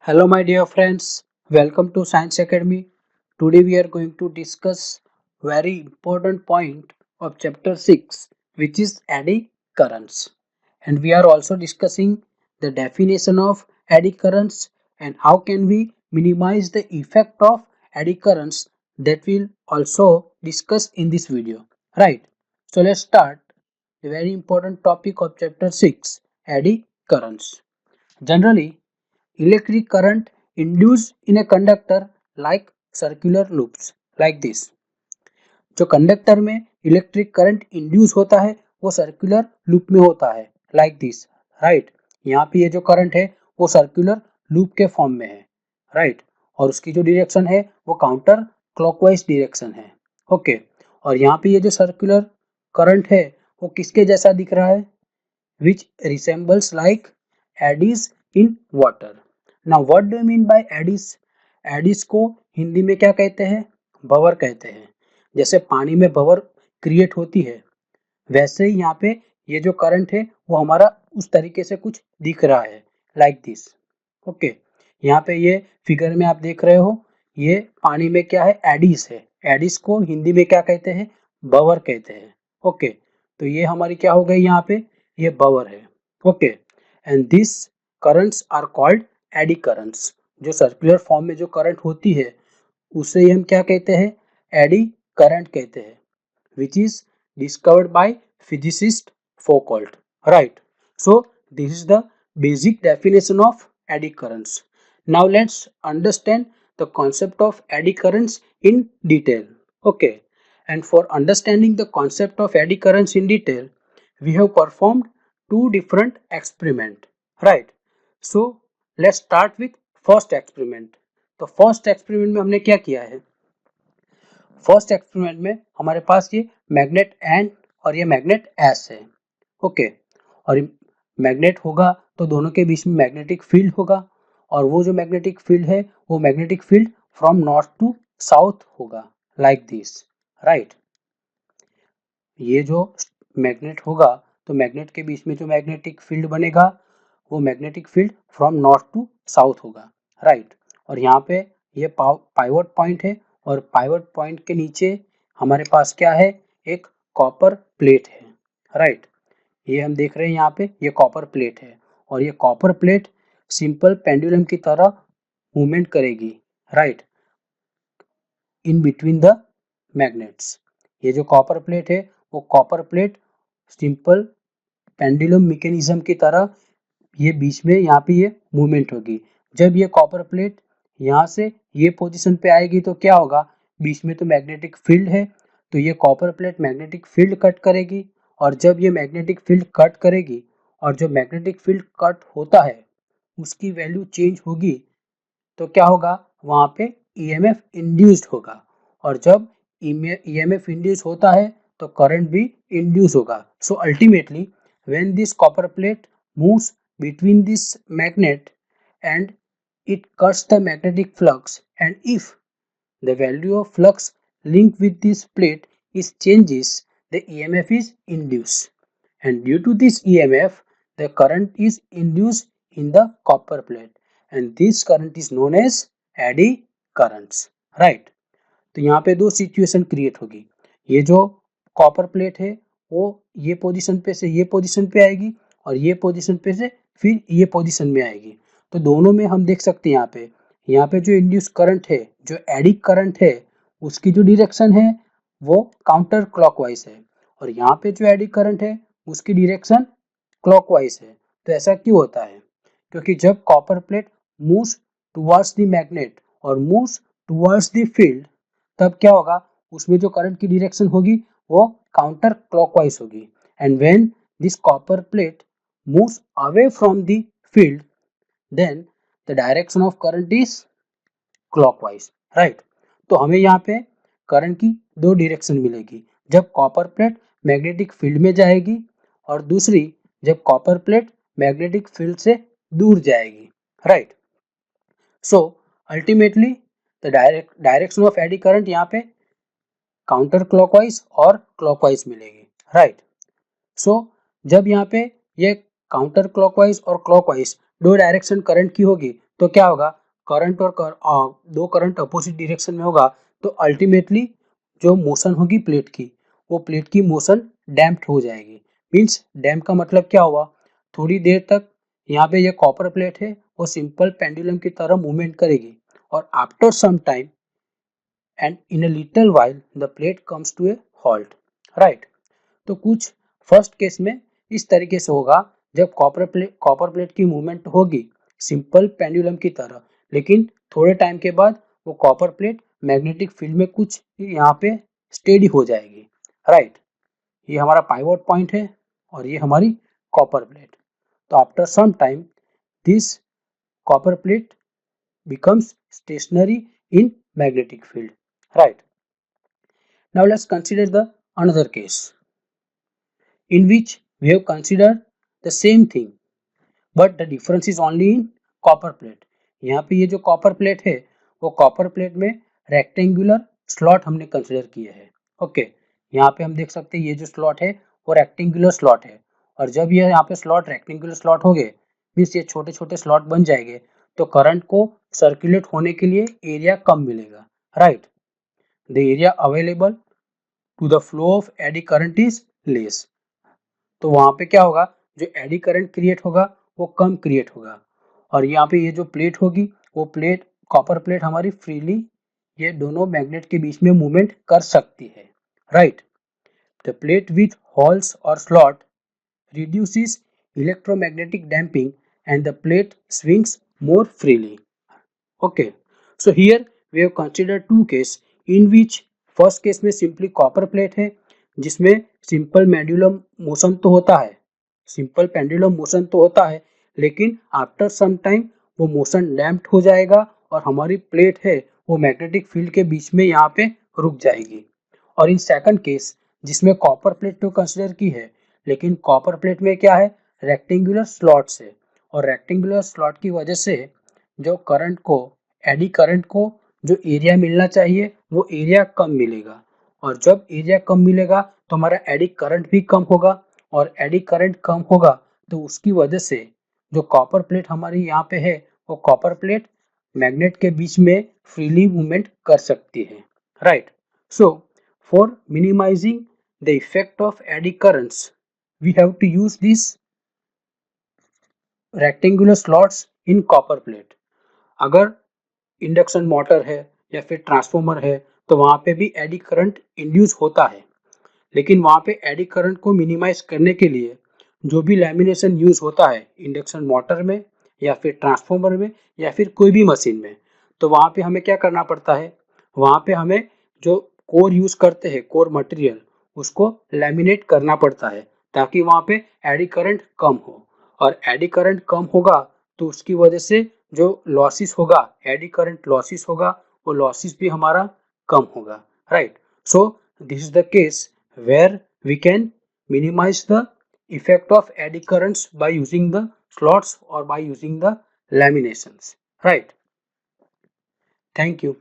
Hello, my dear friends. Welcome to Science Academy. Today we are going to discuss very important point of chapter 6, which is eddy currents. And we are also discussing the definition of eddy currents and how can we minimize the effect of eddy currents that we'll also discuss in this video. Right. So let's start the very important topic of chapter 6, eddy currents. Generally, electric current induced in a conductor like circular loops like this. जो conductor में electric current induce होता है वो circular loop में होता है like this, right. यहाँ पे ये जो करंट है वो सर्कुलर लूप के फॉर्म में है, राइट। और उसकी जो डायरेक्शन है वो काउंटर क्लॉकवाइज डायरेक्शन है, ओके। और यहाँ पे ये जो सर्कुलर करंट है वो किसके जैसा दिख रहा है, which resembles like eddies in water. Now what do you mean by eddies? Eddies को हिंदी में क्या कहते हैं? भंवर कहते हैं। जैसे पानी में भंवर क्रिएट होती है वैसे ही यहाँ पे ये जो करंट है वो हमारा उस तरीके से कुछ दिख रहा है लाइक दिस, ओके। यहाँ पे ये फिगर में आप देख रहे हो ये पानी में क्या है, एडिस है। एडिस को हिंदी में क्या कहते हैं, भंवर कहते हैं, ओके। तो ये हमारी क्या हो गई, यहाँ पे ये भंवर है, okay. And this currents are called eddy currents. जो सर्कुलर फॉर्म में जो करंट होती है उसे हम क्या कहते हैं, एडी करंट कहते हैं, which is discovered by physicist Foucault, right? So this is the basic definition of eddy currents. Now let's understand the concept of eddy currents in detail, okay. And for understanding the concept of eddy currents in detail we have performed two different experiments, right? So let's start with first experiment. तो first experiment में हमने क्या किया है, first experiment में हमारे पास ये magnet N और ये मैग्नेट एस है, ओके। और मैग्नेट होगा तो दोनों के बीच में मैग्नेटिक फील्ड होगा और वो जो मैग्नेटिक फील्ड है वो magnetic field from north to south होगा लाइक दिस, राइट। ये जो मैग्नेट होगा तो मैग्नेट के बीच में जो मैग्नेटिक फील्ड बनेगा वो magnetic field from north to south होगा, राइट। और यहाँ पे ये पाइवट पॉइंट है और पाइवट पॉइंट के नीचे हमारे पास क्या है, एक कॉपर प्लेट है, राइट। ये हम देख रहे हैं यहाँ पे ये कॉपर प्लेट है और ये कॉपर प्लेट सिंपल पेंडुलम की तरह मूवमेंट करेगी, right, in between the magnets. ये जो कॉपर प्लेट है वो copper plate simple pendulum mechanism की तरह ये बीच में यहाँ पे ये मूवमेंट होगी। जब ये कॉपर प्लेट यहाँ से ये पोजीशन पे आएगी तो क्या होगा, बीच में तो मैग्नेटिक फील्ड है तो ये copper plate magnetic field cut करेगी और जब ये मैग्नेटिक फील्ड कट करेगी और जो मैग्नेटिक फील्ड कट होता है उसकी वैल्यू चेंज होगी तो क्या होगा, वहाँ पे ईएमएफ इंड्यूस्ड होगा और जब ईएमएफ इंड्यूस होता है तो करंट भी इंड्यूस होगा। So ultimately when this copper plate moves between this magnet and it cuts the magnetic flux, and if the value of flux linked with this plate is changes, the EMF is induced, and due to this EMF the current is induced in the copper plate and this current is known as eddy currents, right। तो यहाँ पे दो situation create होगी, ये जो copper plate है वो ये पोजीशन पे से ये पोजीशन पे आएगी और ये पोजीशन पे से फिर ये पोजीशन में आएगी। तो दोनों में हम देख सकते हैं यहाँ पे जो इंड्यूस करंट है, जो एडी करंट है उसकी जो डायरेक्शन है वो काउंटर क्लॉकवाइज है और यहाँ पे जो एडी करंट है उसकी डायरेक्शन क्लॉकवाइज है। तो ऐसा क्यों होता है, क्योंकि जब copper plate moves towards the magnet और मूव्स टुवर्ड्स द फील्ड तब क्या होगा, उसमें जो करंट की डायरेक्शन होगी वो काउंटर क्लॉकवाइज होगी and when this copper plate moves away from the field then the direction of current is clockwise, right। तो हमें यहाँ पे करंट की दो डायरेक्शन मिलेगी, जब कॉपर प्लेट मैग्नेटिक फील्ड में जाएगी और दूसरी जब कॉपर प्लेट मैग्नेटिक फील्ड से दूर जाएगी, right. So ultimately the direction of eddy current यहाँ पे काउंटर क्लॉकवाइज और क्लॉकवाइज मिलेगी, राइट। सो जब यहाँ पे ये काउंटर क्लॉकवाइज और क्लॉकवाइज दो डायरेक्शन करंट की होगी तो क्या होगा, करंट और दो करंट अपोजिट डायरेक्शन में होगा तो अल्टीमेटली जो मोशन होगी प्लेट की, वो प्लेट की मोशन डैम्प्ड हो जाएगी। मीन्स डैम्प का मतलब क्या हुआ, थोड़ी देर तक यहाँ पे ये कॉपर प्लेट है वो सिंपल पेंडुलम की तरह मूवमेंट करेगी और after some time and in a little while the plate comes to a halt, right. तो कुछ फर्स्ट केस में इस तरीके से होगा, जब कॉपर प्लेट की मूवमेंट होगी सिंपल पेंडुलम की तरह, लेकिन थोड़े टाइम के बाद वो कॉपर प्लेट मैग्नेटिक फील्ड में कुछ यहाँ पे स्टेडी हो जाएगी, राइट। ये हमारा पाइवोट पॉइंट है और ये हमारी कॉपर प्लेट। तो after some time this copper plate becomes stationary in magnetic field, right. Now let's consider the another case in which we have considered the same thing but the difference is only in copper plate. यहाँ पे ये जो copper plate है वो copper plate में rectangular slot हमने consider किए हैं, ओके। यहाँ पे हम देख सकते हैं ये जो स्लॉट है वो रेक्टेंगुलर स्लॉट है और जब ये यहाँ पे स्लॉट रेक्टेंगुलर स्लॉट हो गए मीन्स ये छोटे छोटे स्लॉट बन जाएंगे तो करंट को सर्कुलेट होने के लिए एरिया कम मिलेगा, right. The area available to the flow of eddy current is less. तो वहां पे क्या होगा, जो एडी करंट क्रिएट होगा वो कम क्रिएट होगा और यहाँ पे ये जो प्लेट होगी वो प्लेट कॉपर प्लेट हमारी फ्रीली ये दोनों मैग्नेट के बीच में मूवमेंट कर सकती है, right. The plate with holes और slot reduces electromagnetic damping and the plate swings more freely. Okay, so here we have considered two cases in which first case में simply copper plate है जिसमें simple pendulum motion तो होता है, simple pendulum motion तो होता है लेकिन after some time वो motion damped हो जाएगा और हमारी प्लेट है वो मैग्नेटिक फील्ड के बीच में यहाँ पे रुक जाएगी। और इन सेकंड केस जिसमें कॉपर प्लेट तो कंसिडर की है लेकिन कॉपर प्लेट में क्या है, रेक्टेंगुलर स्लॉट्स है और रेक्टेंगुलर स्लॉट की वजह से जो करंट को एडी करंट को जो एरिया मिलना चाहिए वो एरिया कम मिलेगा और जब एरिया कम मिलेगा तो हमारा एडी करंट भी कम होगा और एडी करंट कम होगा तो उसकी वजह से जो कॉपर प्लेट हमारी यहाँ पे है वो कॉपर प्लेट मैग्नेट के बीच में फ्रीली मूवमेंट कर सकती है, right. So for minimizing the effect of eddy currents, we have to use these rectangular slots in copper plate. अगर इंडक्शन मोटर है या फिर ट्रांसफॉर्मर है तो वहाँ पे भी एडी करंट इंड्यूस होता है, लेकिन वहाँ पे एडी करंट को मिनिमाइज करने के लिए जो भी लैमिनेशन यूज होता है इंडक्शन मोटर में या फिर ट्रांसफॉर्मर में या फिर कोई भी मशीन में, तो वहाँ पे हमें क्या करना पड़ता है, वहाँ पे हमें जो कोर यूज करते हैं कोर मटेरियल उसको लैमिनेट करना पड़ता है ताकि वहाँ पे एडी करंट कम हो और एडी करंट कम होगा तो उसकी वजह से जो लॉसेस होगा एडी करंट लॉसेस होगा वो लॉसेस भी हमारा कम होगा, right. So this is the case where we can minimize the effect of eddy currents by using the slots or by using the laminations, right. Thank you.